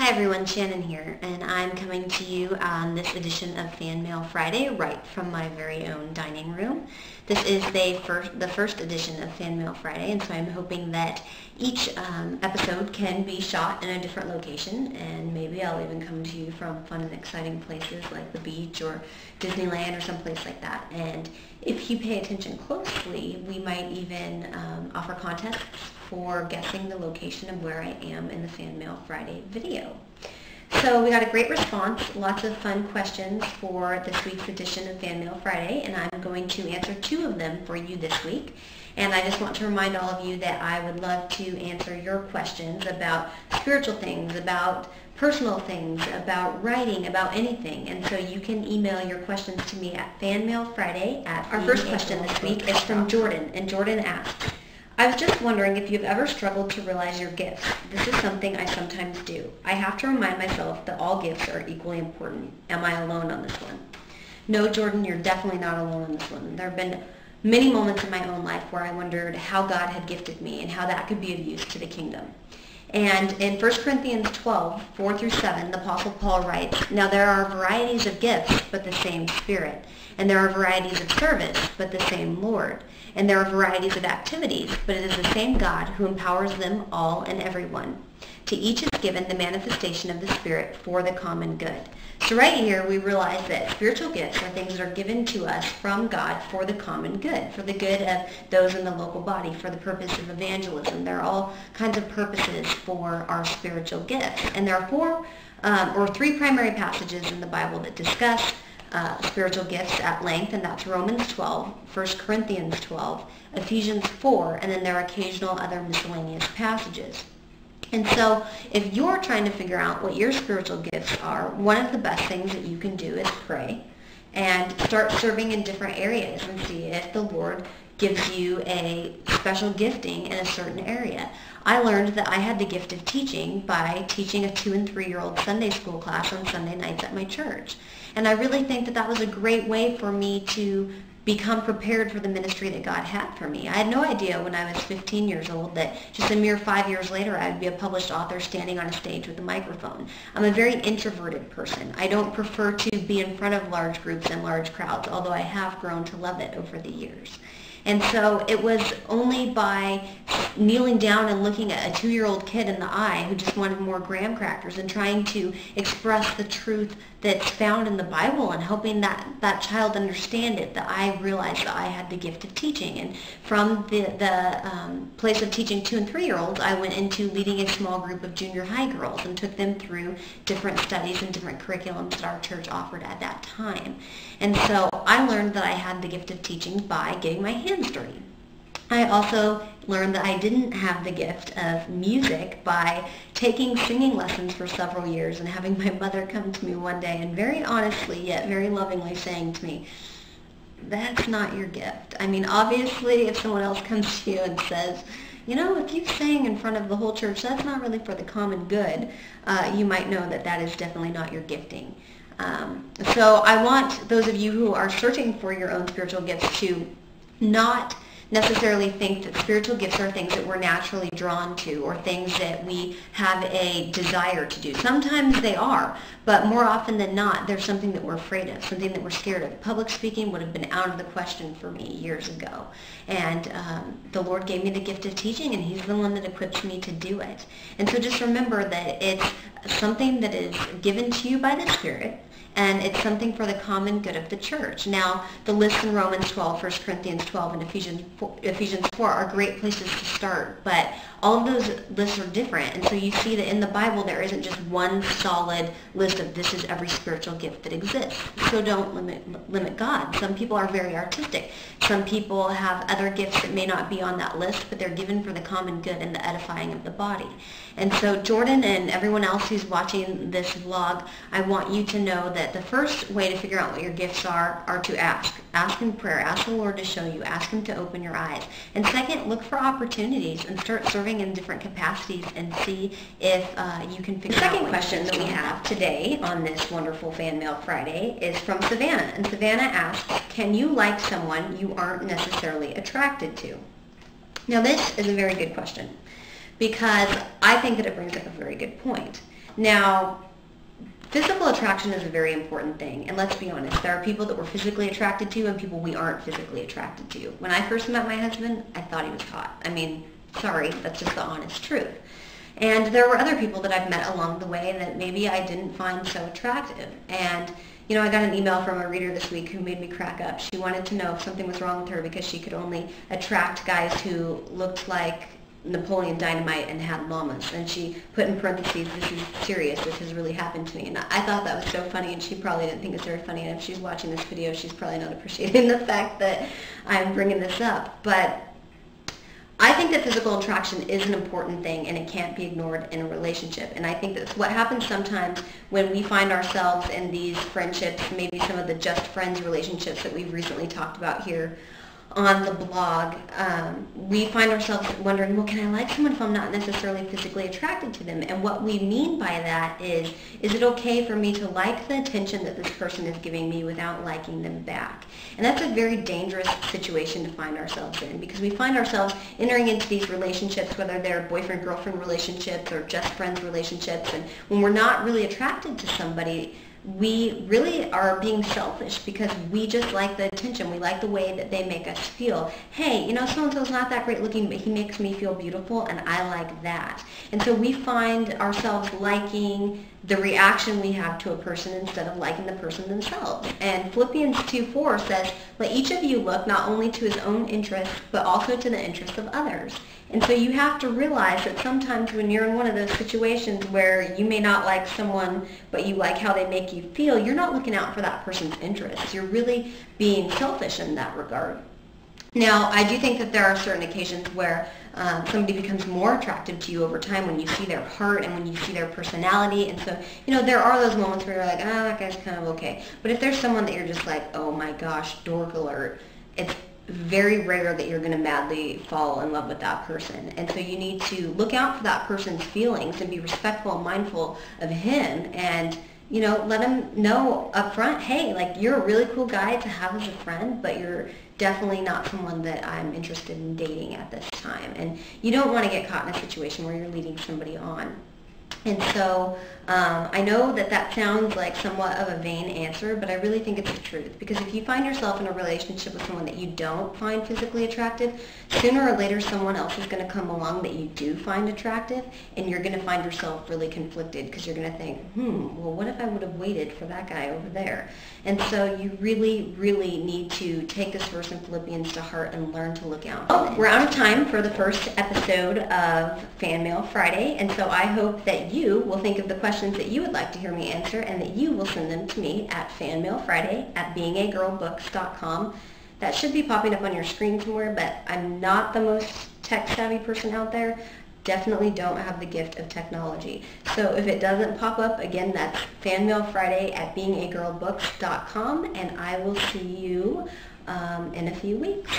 Hi everyone, Shannon here, and I'm coming to you on this edition of Fan Mail Friday right from my very own dining room. This is the first edition of Fan Mail Friday, and so I'm hoping that each episode can be shot in a different location, and maybe I'll even come to you from fun and exciting places like the beach or Disneyland or someplace like that. And if you pay attention closely, we might even offer contests for guessing the location of where I am in the Fan Mail Friday video. So we got a great response, lots of fun questions for this week's edition of Fan Mail Friday, and I'm going to answer 2 of them for you this week. And I just want to remind all of you that I would love to answer your questions about spiritual things, about personal things, about writing, about anything. And so you can email your questions to me at fanmailfriday. Our first question this week is from Jordan, and Jordan asks, I was just wondering if you've ever struggled to realize your gifts. This is something I sometimes do. I have to remind myself that all gifts are equally important. Am I alone on this one? No, Jordan, you're definitely not alone on this one. There have been many moments in my own life where I wondered how God had gifted me and how that could be of use to the kingdom. And in 1 Corinthians 12, 4 through 7, the Apostle Paul writes, Now there are varieties of gifts, but the same Spirit. And there are varieties of service, but the same Lord. And there are varieties of activities, but it is the same God who empowers them all and everyone. To each is given the manifestation of the Spirit for the common good. So right here we realize that spiritual gifts are things that are given to us from God for the common good, for the good of those in the local body, for the purpose of evangelism. There are all kinds of purposes for our spiritual gifts. And there are 3 primary passages in the Bible that discuss spiritual gifts at length, and that's Romans 12, 1 Corinthians 12, Ephesians 4, and then there are occasional other miscellaneous passages. And so if you're trying to figure out what your spiritual gifts are, one of the best things that you can do is pray and start serving in different areas and see if the Lord gives you a special gifting in a certain area. I learned that I had the gift of teaching by teaching a 2- and 3-year-old Sunday school class on Sunday nights at my church. And I really think that that was a great way for me to become prepared for the ministry that God had for me. I had no idea when I was 15 years old that just a mere 5 years later I would be a published author standing on a stage with a microphone. I'm a very introverted person. I don't prefer to be in front of large groups and large crowds, although I have grown to love it over the years. And so it was only by kneeling down and looking at a 2-year-old kid in the eye who just wanted more graham crackers and trying to express the truth that's found in the Bible and helping that child understand it, that I realized that I had the gift of teaching. And from the place of teaching 2- and 3-year-olds, I went into leading a small group of junior high girls and took them through different studies and different curriculums that our church offered at that time. And so I learned that I had the gift of teaching by getting my hands dirty. I also learned that I didn't have the gift of music by taking singing lessons for several years and having my mother come to me one day and very honestly yet very lovingly saying to me, that's not your gift. I mean, obviously if someone else comes to you and says, you know, if you sang in front of the whole church, that's not really for the common good, you might know that that is definitely not your gifting. So I want those of you who are searching for your own spiritual gifts to not necessarily think that spiritual gifts are things that we're naturally drawn to or things that we have a desire to do. Sometimes they are, but more often than not, there's something that we're afraid of, something that we're scared of. Public speaking would have been out of the question for me years ago. And the Lord gave me the gift of teaching, and He's the one that equips me to do it. And so just remember that it's something that is given to you by the Spirit, and it's something for the common good of the church. Now, the lists in Romans 12, 1 Corinthians 12, and Ephesians 4 are great places to start, but all of those lists are different, and so you see that in the Bible there isn't just one solid list of this is every spiritual gift that exists. So don't limit God. Some people are very artistic. Some people have other gifts that may not be on that list, but they're given for the common good and the edifying of the body. And so Jordan and everyone else who's watching this vlog, I want you to know that the first way to figure out what your gifts are to ask. Ask in prayer. Ask the Lord to show you. Ask Him to open your eyes. And second, look for opportunities and start serving in different capacities and see if you can figure out. The second question that we have today on this wonderful Fan Mail Friday is from Savannah. And Savannah asks, can you like someone you aren't necessarily attracted to? Now this is a very good question, because I think that it brings up a very good point. Now, physical attraction is a very important thing, and let's be honest, there are people that we're physically attracted to and people we aren't physically attracted to. When I first met my husband, I thought he was hot. I mean, sorry, that's just the honest truth. And there were other people that I've met along the way that maybe I didn't find so attractive. And, you know, I got an email from a reader this week who made me crack up. She wanted to know if something was wrong with her because she could only attract guys who looked like Napoleon Dynamite and had llamas. And she put in parentheses, "This is serious, this has really happened to me." And I thought that was so funny, and she probably didn't think it's very funny. And if she's watching this video, she's probably not appreciating the fact that I'm bringing this up. But I think that physical attraction is an important thing, and it can't be ignored in a relationship. And I think that's what happens sometimes when we find ourselves in these friendships, maybe some of the just friends relationships that we've recently talked about here on the blog. We find ourselves wondering, well, can I like someone if I'm not necessarily physically attracted to them? And what we mean by that is it okay for me to like the attention that this person is giving me without liking them back? And that's a very dangerous situation to find ourselves in, because we find ourselves entering into these relationships, whether they're boyfriend-girlfriend relationships or just friends relationships, and when we're not really attracted to somebody, we really are being selfish because we just like the attention. We like the way that they make us feel. Hey, you know, so-and-so's not that great looking, but he makes me feel beautiful, and I like that. And so we find ourselves liking the reaction we have to a person instead of liking the person themselves. And Philippians 2:4 says, "Let each of you look not only to his own interests, but also to the interests of others." And so you have to realize that sometimes when you're in one of those situations where you may not like someone, but you like how they make you feel, you're not looking out for that person's interests. You're really being selfish in that regard. Now, I do think that there are certain occasions where somebody becomes more attractive to you over time when you see their heart and when you see their personality. And so, you know, there are those moments where you're like, ah, that guy's kind of okay. But if there's someone that you're just like, oh my gosh, dork alert, it's very rare that you're going to madly fall in love with that person. And so you need to look out for that person's feelings and be respectful and mindful of him, and, you know, let him know up front, hey, like, you're a really cool guy to have as a friend, but you're definitely not someone that I'm interested in dating at this time. And you don't want to get caught in a situation where you're leading somebody on. And so I know that that sounds like somewhat of a vain answer, but I really think it's the truth. Because if you find yourself in a relationship with someone that you don't find physically attractive, sooner or later someone else is going to come along that you do find attractive, and you're going to find yourself really conflicted because you're going to think, well, what if I would have waited for that guy over there? And so you really, really need to take this verse in Philippians to heart and learn to look out. Oh, we're out of time for the first episode of Fan Mail Friday, and so I hope that you will think of the questions that you would like to hear me answer, and that you will send them to me at fanmailfriday@beingagirlbooks.com. That should be popping up on your screen somewhere, but I'm not the most tech-savvy person out there. Definitely don't have the gift of technology. So if it doesn't pop up, again, that's fanmailfriday@beingagirlbooks.com, and I will see you in a few weeks.